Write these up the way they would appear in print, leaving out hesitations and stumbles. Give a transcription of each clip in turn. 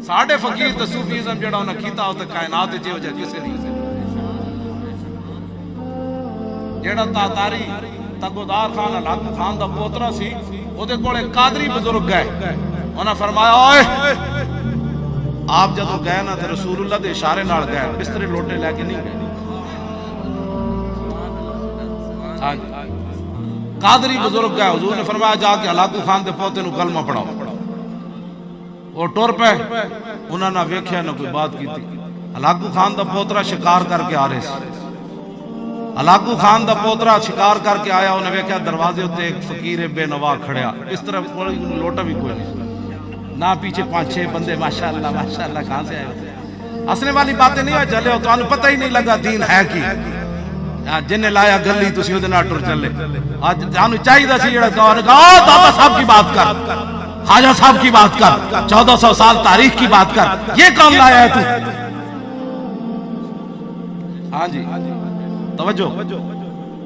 साढ़े फकीर तो सूफीज़म जड़ा उन्हें कीता उते कायनात जो जा किसे नहीं जेड़ा तातारी तगोदार खान लाकू खान दा पोतरा सी ओदे कोले कादरी बुजुर्ग गए उन्हें फरमाया ओए आप जदों गए ना तो रसूलुल्लाह दे इशारे नाल गए बिस्तरे लोटे लेके नहीं गए। हाँ कादरी बुजुर्ग गए हुजूर ने फरमाया जाके हलाकू खान दे पोते नु कलमा पढ़ाओ। वो टुर पे उन्होंने वेख्या ना कोई बात की। हलाकू खान दा पोतरा शिकार करके आ रहे थे। हलाकू खान दा पोतरा शिकार करके आया उन्हें वेख्या दरवाजे उत्ते एक फकीर बेनवा खड़िया इस तरफ लोटा भी कोई नहीं ना पीछे 5-6 बंदे माशाअल्लाह कहां से आए। हंसने वाली बातें नहीं है चले तो पता ही नहीं लगा दीन है की जिन्हें लाया गली तुसी उहदे नाल टुर चले। आज जानु चाहिदा सी जेड़ा दादा साहब की बात कर ख्वाजा साहब की बात कर 1400 साल तारीख की बात कर ये कौन लाया है तू। हाँ जी तवज्जो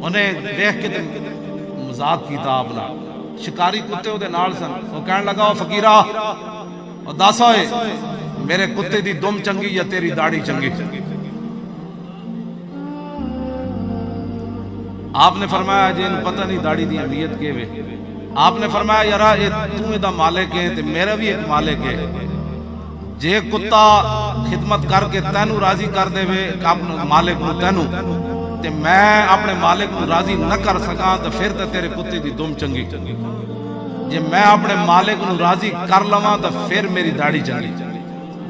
उन्हें देख के मजाक कीता अपना शिकारी कुत्ते उहदे नाल सन। वो कहन लगा ओ फकीरा और दस होए मेरे कुत्ते दी दुम चंगी या तेरी दाढ़ी चंगी। आपने फरमाया जे इन्हू पता नहीं दाढ़ी दी अहमियत के वे। आपने फरमाया यारा तू इहदा मालिक है ते मेरा भी एक मालिक है जे कुत्ता खिदमत करके तैनू राजी कर देवे अपने मालिक नू तैनू ते मैं अपने मालिक नू राजी न कर सका तो फिर तो तेरे कुत्ते दी दुम चंगी जे मैं अपने मालिक नू राजी कर लवां तो फिर मेरी दाढ़ी चंगी।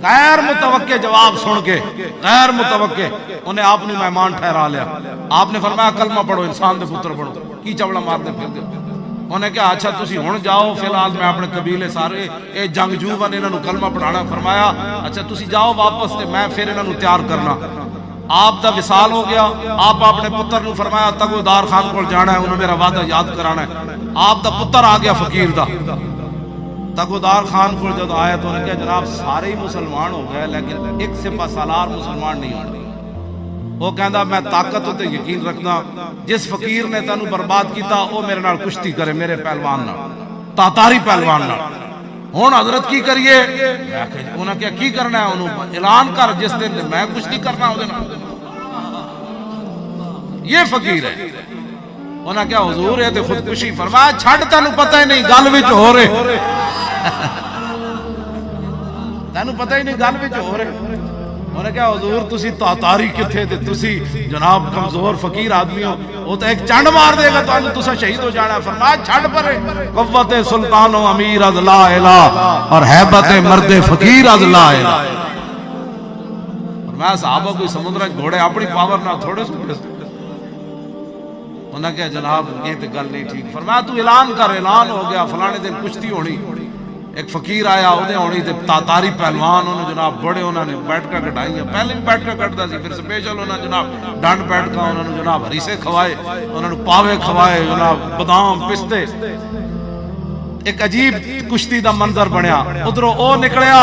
गैर मुतवक्के जवाब सुन के गैर मुतवक्के उन्हें आपने मेहमान ठहरा लिया। आपने फरमाया कलमा पढ़ो इंसान दे पुत्र बनो की चवड़ा मारते फिरदे। उन्हें कहा अच्छा तुसी हुण जाओ फिलहाल मैं अपने कबीले सारे ये जंगजू बन इन्होंने कलमा पढ़ाना। फरमाया अच्छा तुसी जाओ वापस ते मैं फिर इन्होंने तैयार करना। आप दा विसाल हो गया। आप अपने पुत्र नू फरमाया तगोदार खान को जाना है उन्हें मेरा वादा याद कराना है। आप दा पुत्र आ गया फकीर दा तगोदार खान को जब आया तो उन्हें कहा जनाब सारे ही मुसलमान हो गए लेकिन एक सिपा सालार मुसलमान नहीं होने। वो कहता मैं ताकत उत्ते यकीन रखना जिस फकीर ने तेनू बर्बाद किया वो मेरे नाल कुश्ती करे मेरे पहलवान नाल तातारी पहलवान नाल। हुण हजरत की करिए उन्हें क्या की करना है उन्होंने ऐलान कर जिस दिन मैं कुश्ती करना उहदे नाल। ये फकीर है उन्हें क्या हुजूर है तो खुदकुशी। फरमाया छड़ तेनू पता ही नहीं गल विच हो रहे तेनू पता ही नहीं गल विच हो रहे। उन्हें क्या हुजूर तुसी तातारी किथे ते तुसी जनाब कमजोर फकीर आदमी हो वो तो एक चंड मार देगा तो तुसा शहीद हो जाना। फरमाया छड़ परे कुव्वत सुल्तान व अमीर अज ला इलाह और हैबत मर्द फकीर अज ला इलाह। फरमाया साहबा कोई समुद्र घोड़े अपनी पावर ना थोड़े सुटे। उन्हें क्या जनाब ये तो गल नहीं ठीक। फरमाया तू ऐलान कर। ऐलान हो गया फलाने दिन कुश्ती होनी। एक फकीर आया उन्हें होनी ते तातारी पहलवान उन्होंने जनाब बड़े उन्होंने बैठका कटाई पहले भी बैठका कटता सी फिर स्पेशल उन्होंने जनाब डंड बैठका उन्होंने जनाब हरीसे खवाए उन्होंने पावे खवाए जनाब बादाम पिस्ते। एक अजीब कुश्ती का मंजर बनया। उधरों ओ निकलिया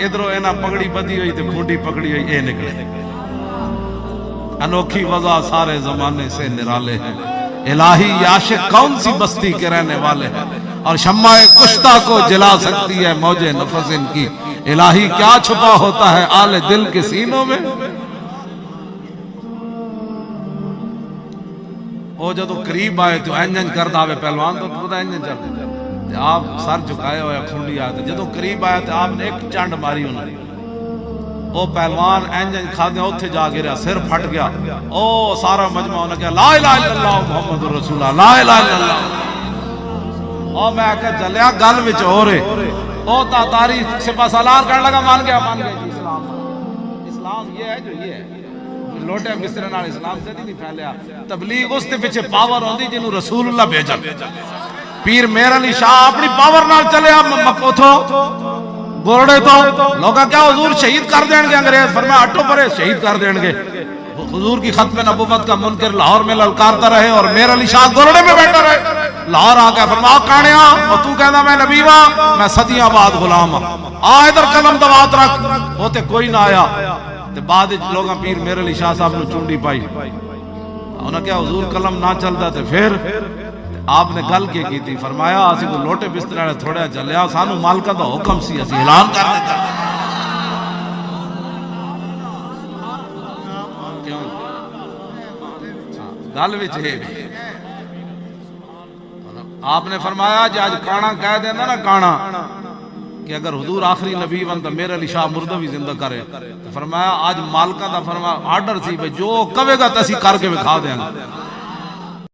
इधरों इन्हें पगड़ी बधी हुई तो खूंटी पकड़ी हुई ये निकले। अनोखी वजह सारे जमाने से निराले हैं इलाही आशिक कौन सी बस्ती के रहने वाले हैं और शम्माए कुश्ता को जला सकती है मौजे नफस इनकी। इलाही क्या छुपा होता है आले दिल के सीनों में। वो जो करीब आए तो इंजन कर दावे पहलवान तो पता इंजन चल आप सर झुकाए हुए खूंडी आते जो करीब आया तो आपने एक चंड मारी उन्होंने वो पहलवान इंजन खादे उत्थे जा गिरा सिर फट गया। ओ सारा मजमा उन्हें कहा ला इलाहा इल्लल्लाह मुहम्मदुर रसूलुल्लाह ला इलाहा इल्लल्लाह। और मैं क्या चलिया गल विच हो रहे ओ तातारी सिपा सालार कहने लगा मान गया जी इस्लाम। इस्लाम ये है जो ये है लोटे बिस्तरे नाल इस्लाम से नहीं फैलिया। तबलीग उस दे पिछे पावर होंदी जिन्हों रसूलुल्लाह भेजन। पीर मेहर अली शाह अपनी पावर नाल चलिया उथों गोरड़े तो लोग क्या हुजूर शहीद कर देंगे अंग्रेज। फरमाया हटो परे शहीद कर देंगे। हुजूर की खत्म नबुव्वत का मुनकर लाहौर में ललकारता रहे और मेहर अली शाह गोरड़े में बैठा रहे। लाहौर आ गया फरमाया कानिया और तू कहना मैं नबी वा मैं सदियां बाद गुलाम आ इधर कलम दबात रख। वो ते कोई ना आया ते बाद लोग पीर मेहर अली शाह साहब ने चुंडी पाई। उन्हें क्या हुजूर कलम ना चलता तो फिर आपने गल की थी। फरमाया असि लोटे बिस्तरे थोड़ा चलिया सानू मालका का हुक्म सी असी ऐलान कर देता गल विच है। आपने फरमाया जो आज काना कह देना ना काना कि अगर हुजूर आखिरी नबी बन तो मेरे लिए शाह मुर्दा भी जिंदा करे, तो फरमाया आज मालका दा फरमा आर्डर सी जो कवेगा तो असी करके विखा देंगे।